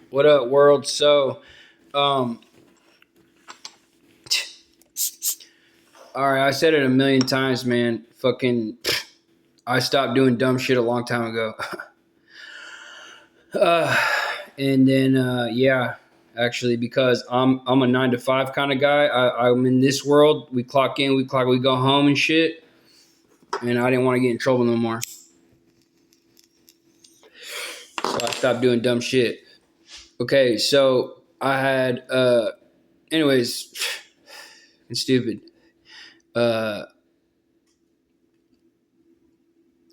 What up, world? So, um, all right, I said it a million times, man. Fucking, I stopped doing dumb shit a long time ago. uh, and then, yeah, actually, because I'm a 9 to 5 kind of guy. I'm in this world. We clock in, we go home and shit. And I didn't want to get in trouble no more, so I stopped doing dumb shit. Okay, so I had, anyways, it's stupid. Uh,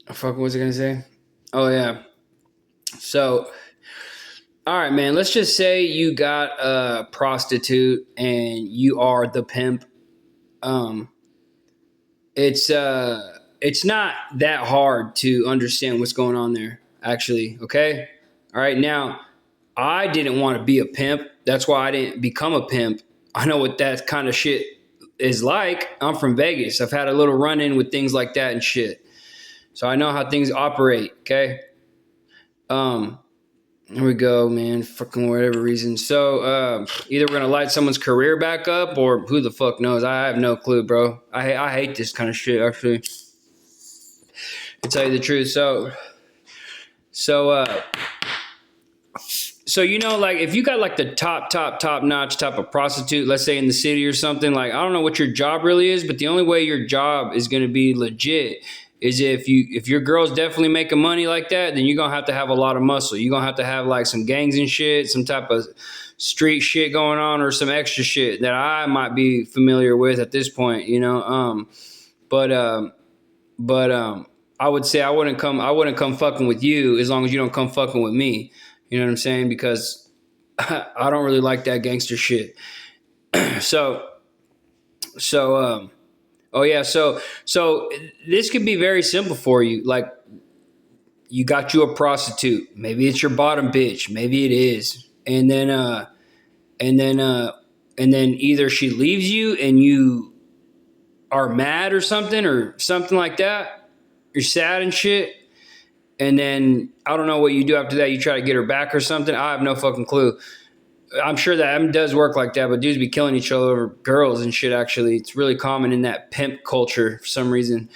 fuck, what was I gonna say? Oh yeah. So, all right, man. Let's just say you got a prostitute and you are the pimp. Um, it's not that hard to understand what's going on there, actually. Okay. All right. Now, I didn't want to be a pimp. That's why I didn't become a pimp. I know what that kind of shit is like. I'm from Vegas. I've had a little run in with things like that and shit. So I know how things operate. Okay. Um, Here we go, man. Fucking whatever reason. So, either we're gonna light someone's career back up, or who the fuck knows? I have no clue, bro. I hate this kind of shit. Actually, to tell you the truth. So, like if you got like the top notch type of prostitute, let's say in the city or something, like I don't know what your job really is, but the only way your job is gonna be legit is if your girl's definitely making money like that, then you're gonna have to have a lot of muscle. You're gonna have to have like some gangs and shit, some type of street shit going on, or some extra shit that I might be familiar with at this point, you know. But I would say I wouldn't come fucking with you as long as you don't come fucking with me. You know what I'm saying? Because I don't really like that gangster shit. So oh yeah, so this could be very simple for you. Like you got you a prostitute. Maybe it's your bottom bitch. Maybe it is. And then and then either she leaves you and you are mad or something like that. You're sad and shit. And then I don't know what you do after that. You try to get her back or something. I have no fucking clue. I'm sure that does work like that, but dudes be killing each other over girls and shit. Actually, it's really common in that pimp culture for some reason.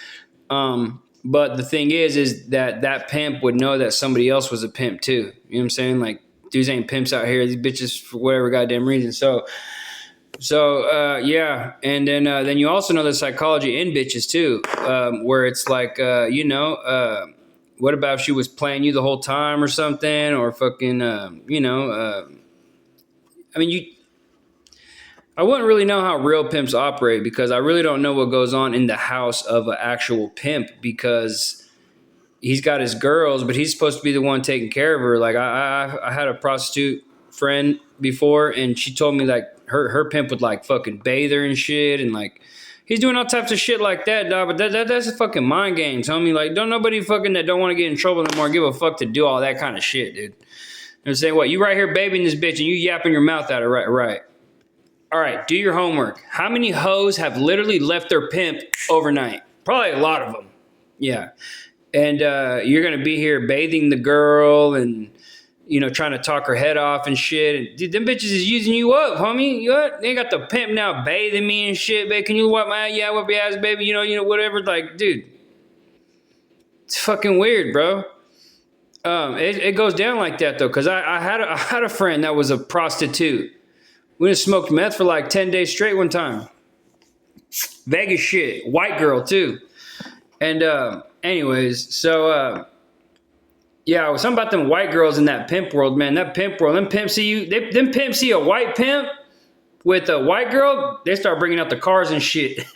But the thing is that pimp would know that somebody else was a pimp too. You know what I'm saying? Like dudes ain't pimps out here. These bitches for whatever goddamn reason. Yeah, and then you also know the psychology in bitches too, where it's like what about if she was playing you the whole time or something, or fucking I mean you I wouldn't really know how real pimps operate because I really don't know what goes on in the house of an actual pimp because he's got his girls, but he's supposed to be the one taking care of her. Like I had a prostitute friend before, and she told me like her pimp would like fucking bathe her and shit, and like he's doing all types of shit like that, dog. But that's a fucking mind game. Tell me like don't nobody fucking that don't want to get in trouble no more give a fuck to do all that kind of shit, dude. And say what you right here babying this bitch and you yapping your mouth out of right. All right, do your homework. How many hoes have literally left their pimp overnight? Probably a lot of them. Yeah. And you're going to be here bathing the girl and, trying to talk her head off and shit. And dude, them bitches is using you up, homie. You what? They got the pimp now bathing me and shit, babe. Can you wipe my ass? Yeah, wipe your ass, baby. Whatever. Like, dude, it's fucking weird, bro. It goes down like that, though, because I had a friend that was a prostitute. We just smoked meth for like 10 days straight one time. Vegas shit. White girl, too. And anyways, so yeah, something about them white girls in that pimp world, man. That pimp world, them pimps see a white pimp with a white girl, they start bringing out the cars and shit.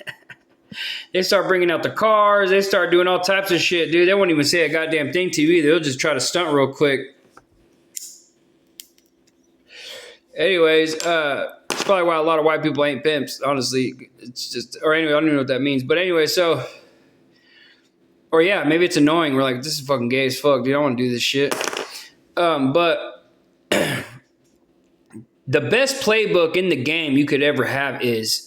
They start bringing out the cars. They start doing all types of shit, dude. They won't even say a goddamn thing to you either. They'll just try to stunt real quick. Anyways, it's probably why a lot of white people ain't pimps, honestly. It's just, or anyway, I don't even know what that means. But anyway, or yeah, maybe it's annoying. We're like, this is fucking gay as fuck, dude. I don't want to do this shit. But the best playbook in the game you could ever have is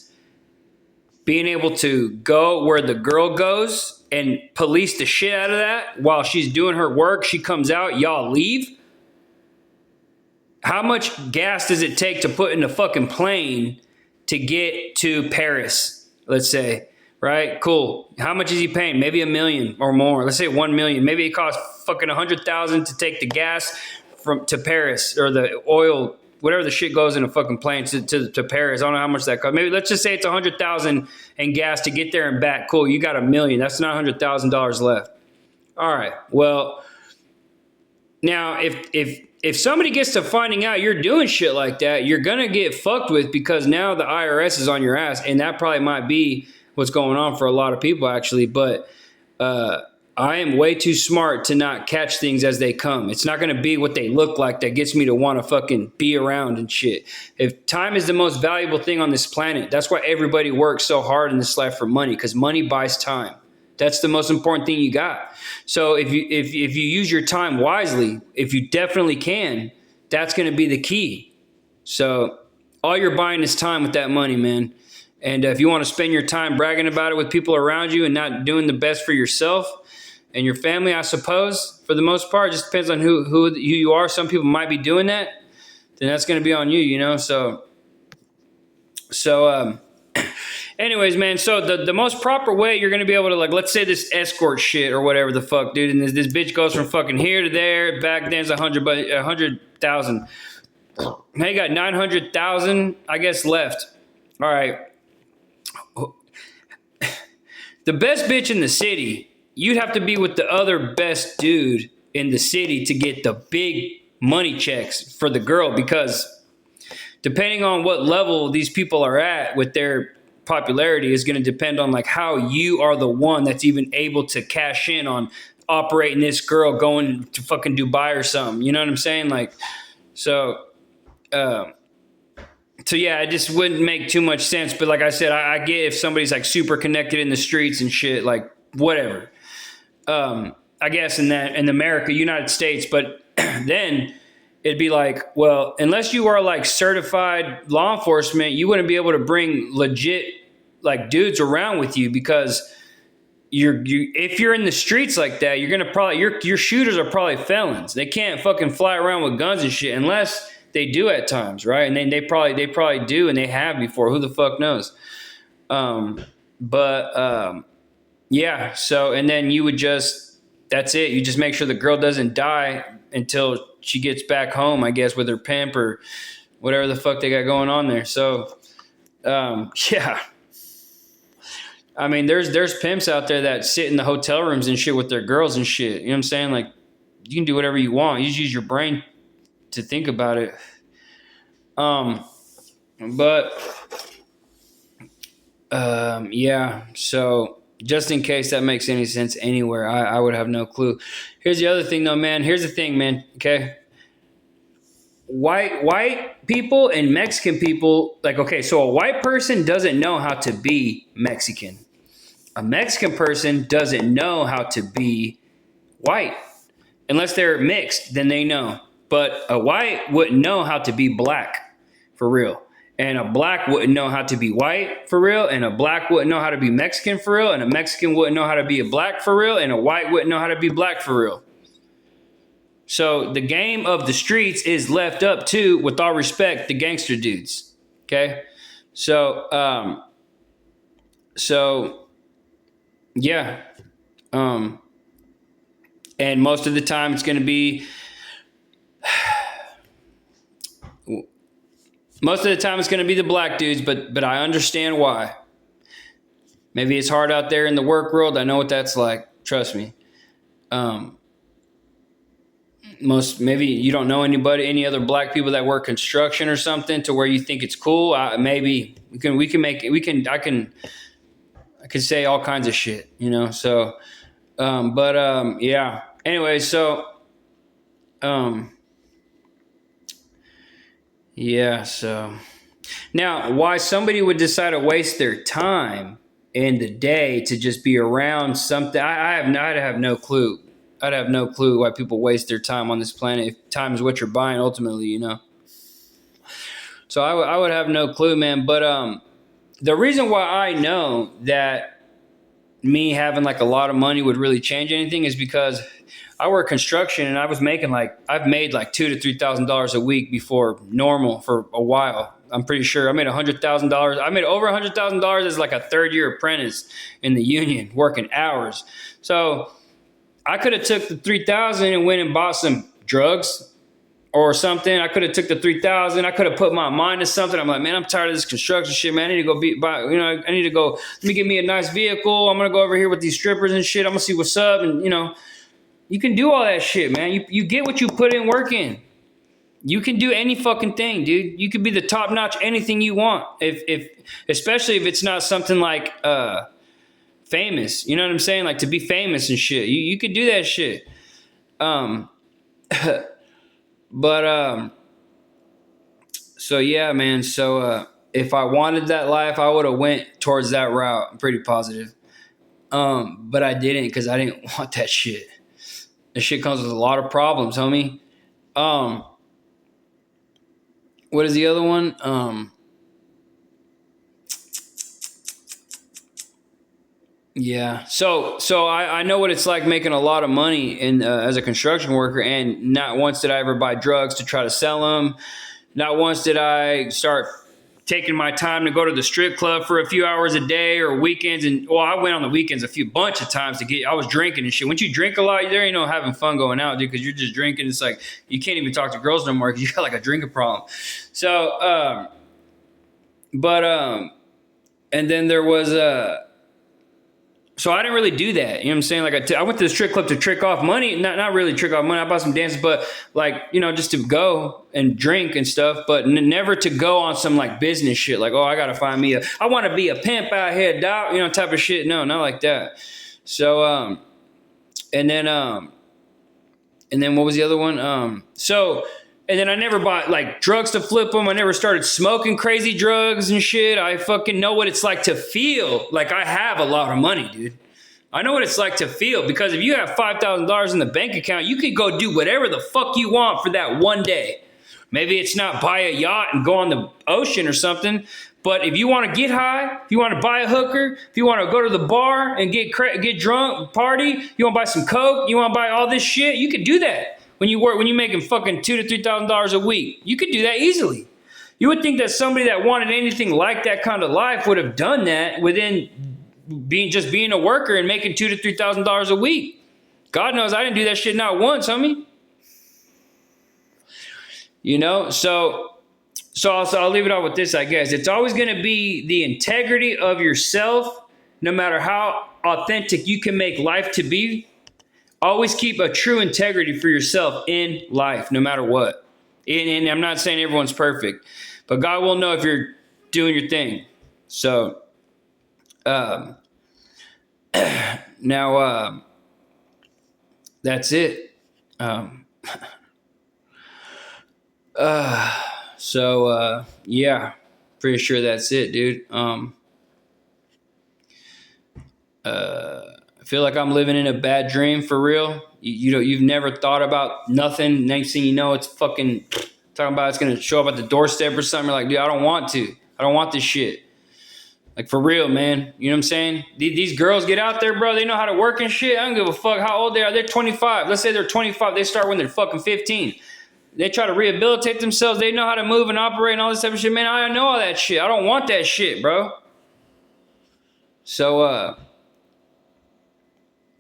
being able to go where the girl goes and police the shit out of that while she's doing her work. She comes out, y'all leave. how much gas does it take to put in a fucking plane to get to Paris, let's say, right? Cool. How much is he paying? Maybe $1 million or more. Let's say 1 million. Maybe it costs fucking 100,000 to take the gas to Paris, or the oil, whatever the shit goes in a fucking plane to Paris. I don't know how much that costs. Maybe let's just say it's 100,000 in gas to get there and back. Cool. You got $1 million. That's not $100,000 left. All right. Well, now if somebody gets to finding out you're doing shit like that, you're gonna get fucked with, because now the IRS is on your ass, and that probably might be what's going on for a lot of people, actually. But I am way too smart to not catch things as they come. It's not going to be what they look like that gets me to want to fucking be around and shit. If time is the most valuable thing on this planet, that's why everybody works so hard in this life for money, because money buys time. That's the most important thing you got. So if you use your time wisely, if you definitely can, that's going to be the key. So all you're buying is time with that money, man. And if you want to spend your time bragging about it with people around you and not doing the best for yourself and your family, I suppose, for the most part, it just depends on who you are. Some people might be doing that. Then that's going to be on you, you know? So anyways, man, so the most proper way you're going to be able to, like, let's say this escort shit or whatever the fuck, dude, and this bitch goes from fucking here to there, back then's 100,000. Now you got 900,000, I guess, left. All right. The best bitch in the city, you'd have to be with the other best dude in the city to get the big money checks for the girl, because depending on what level these people are at with their popularity is going to depend on like how you are the one that's even able to cash in on operating this girl going to fucking Dubai or something. You know what I'm saying? Like, so yeah, it just wouldn't make too much sense. But like I said, I get if somebody's like super connected in the streets and shit, like whatever. I guess in America, United States, but then it'd be like, well, unless you are like certified law enforcement, you wouldn't be able to bring legit like dudes around with you, because if you're in the streets like that, you're gonna probably your shooters are probably felons. They can't fucking fly around with guns and shit unless they do at times, right? And then they probably do, and they have before. Who the fuck knows? Yeah. So, and then you would that's it. You just make sure the girl doesn't die until she gets back home, I guess, with her pimp or whatever the fuck they got going on there. So, yeah. I mean, there's pimps out there that sit in the hotel rooms and shit with their girls and shit. You know what I'm saying? Like, you can do whatever you want. You just use your brain to think about it. Yeah. So just in case that makes any sense anywhere, I would have no clue. Here's the other thing though, man. Here's the thing, man. Okay. White people and Mexican people, like, okay, so a white person doesn't know how to be Mexican. A Mexican person doesn't know how to be white. Unless they're mixed, then they know. But a white wouldn't know how to be black for real. And a black wouldn't know how to be white for real. And a black wouldn't know how to be Mexican for real. And a Mexican wouldn't know how to be a black for real. And a white wouldn't know how to be black for real. So the game of the streets is left up to, with all respect, the gangster dudes. Okay? So yeah. And most of the time it's going to be, the black dudes, but I understand why. Maybe it's hard out there in the work world. I know what that's like. Trust me. Maybe you don't know any other black people that work construction or something to where you think it's cool. Maybe I can say all kinds of shit, you know? So, yeah. Anyway, so, yeah, so now why somebody would decide to waste their time in the day to just be around something, I'd have no clue. I'd have no clue why people waste their time on this planet if time is what you're buying ultimately, you know? So I would have no clue, man. But the reason why I know that me having like a lot of money would really change anything is because I work construction, and I've made like $2,000 to $3,000 a week before normal for a while. I'm pretty sure I made $100,000. I made over $100,000 as like a third year apprentice in the union, working hours. So I could have took the 3,000 and went and bought some drugs or something. I could have took the 3,000. I could have put my mind to something. I'm like, man, I'm tired of this construction shit, man. I need to go I need to go. Let me get me a nice vehicle. I'm gonna go over here with these strippers and shit. I'm gonna see what's up, and you can do all that shit, man. You get what you put in work in. You can do any fucking thing, dude. You could be the top notch anything you want. If especially if it's not something like famous. You know what I'm saying? Like to be famous and shit. You could do that shit. But so yeah, man. So if I wanted that life, I would have went towards that route. I'm pretty positive. But I didn't because I didn't want that shit. That shit comes with a lot of problems, homie. What is the other one? Yeah. So I know what it's like making a lot of money as a construction worker, and not once did I ever buy drugs to try to sell them. Not once did I start taking my time to go to the strip club for a few hours a day or weekends. And I went on the weekends bunch of times I was drinking and shit. Once you drink a lot, there ain't no having fun going out, dude, because you're just drinking. It's like you can't even talk to girls no more because you got like a drinking problem. So, and then there was so I didn't really do that. You know what I'm saying? Like I went to the strip club to trick off money. Not really trick off money. I bought some dances, but like, just to go and drink and stuff, but never to go on some like business shit. Like, I got to find me I want to be a pimp out here, dog, type of shit. No, not like that. So, and then what was the other one? And then I never bought like drugs to flip them. I never started smoking crazy drugs and shit. I fucking know what it's like to feel like I have a lot of money, dude. I know what it's like to feel, because if you have $5,000 in the bank account, you could go do whatever the fuck you want for that one day. Maybe it's not buy a yacht and go on the ocean or something. But if you want to get high, if you want to buy a hooker, if you want to go to the bar and get drunk, party, you want to buy some coke, you want to buy all this shit, you could do that. When you're making fucking $2,000 to $3,000 a week, you could do that easily. You would think that somebody that wanted anything like that kind of life would have done that within being a worker and making $2,000 to $3,000 a week. God knows I didn't do that shit not once, homie. So I'll leave it off with this, I guess. It's always going to be the integrity of yourself, no matter how authentic you can make life to be. Always keep a true integrity for yourself in life, no matter what. And I'm not saying everyone's perfect, but God will know if you're doing your thing. So, now, that's it. Yeah, pretty sure that's it, dude. I feel like I'm living in a bad dream for real. You've never thought about nothing. Next thing you know, it's fucking talking about it's going to show up at the doorstep or something. You're like, dude, I don't want this shit. Like, for real, man. You know what I'm saying? These girls get out there, bro. They know how to work and shit. I don't give a fuck how old they are. They're 25. Let's say they're 25. They start when they're fucking 15. They try to rehabilitate themselves. They know how to move and operate and all this type of shit. Man, I know all that shit. I don't want that shit, bro. So,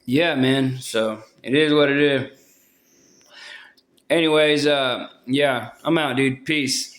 yeah, man. So it is what it is. Anyways, yeah, I'm out, dude. Peace.